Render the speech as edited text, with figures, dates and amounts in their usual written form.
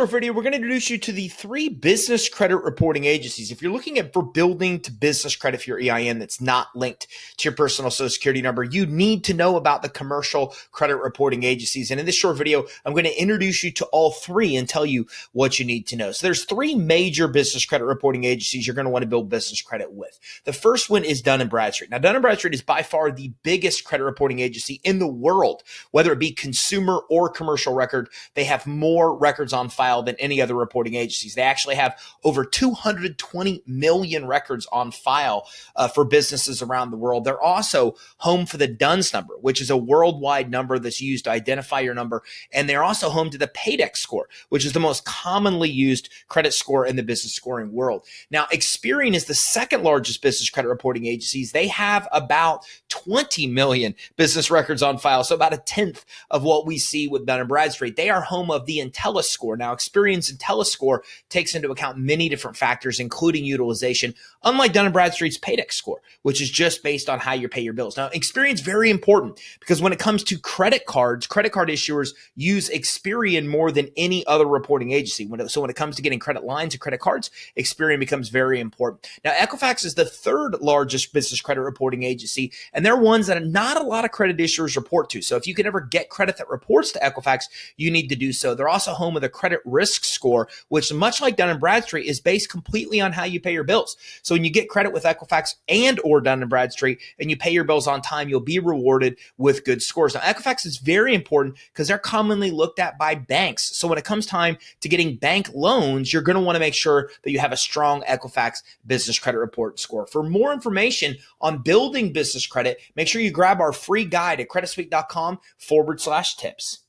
Our video, we're going to introduce you to the 3 business credit reporting agencies. If you're looking at for building to business credit for your EIN that's not linked to your personal social security number, you need to know about the commercial credit reporting agencies. And in this short video, I'm going to introduce you to all 3 and tell you what you need to know. So there's 3 major business credit reporting agencies you're going to want to build business credit with. The first one is Dun & Bradstreet. Now, Dun & Bradstreet is by far the biggest credit reporting agency in the world, whether it be consumer or commercial record. They have more records on file than any other reporting agencies. They actually have over 220 million records on file for businesses around the world. They're also home for the DUNS number, which is a worldwide number that's used to identify your number. And they're also home to the Paydex score, which is the most commonly used credit score in the business scoring world. Now, Experian is the second largest business credit reporting agencies. They have about 20 million business records on file, so about a tenth of what we see with Dun & Bradstreet. They are home of the IntelliScore. Now, Experian's IntelliScore takes into account many different factors, including utilization, unlike Dun & Bradstreet's Paydex score, which is just based on how you pay your bills. Now, Experian's very important because when it comes to credit cards, credit card issuers use Experian more than any other reporting agency. So when it comes to getting credit lines and credit cards, Experian becomes very important. Now, Equifax is the third largest business credit reporting agency, and they're ones that not a lot of credit issuers report to. So if you can ever get credit that reports to Equifax, you need to do so. They're also home of the credit risk score, which much like Dun & Bradstreet is based completely on how you pay your bills. So when you get credit with Equifax and or Dun & Bradstreet and you pay your bills on time, you'll be rewarded with good scores. Now, Equifax is very important because they're commonly looked at by banks. So when it comes time to getting bank loans, you're going to want to make sure that you have a strong Equifax business credit report score. For more information on building business credit, make sure you grab our free guide at creditsuite.com/tips.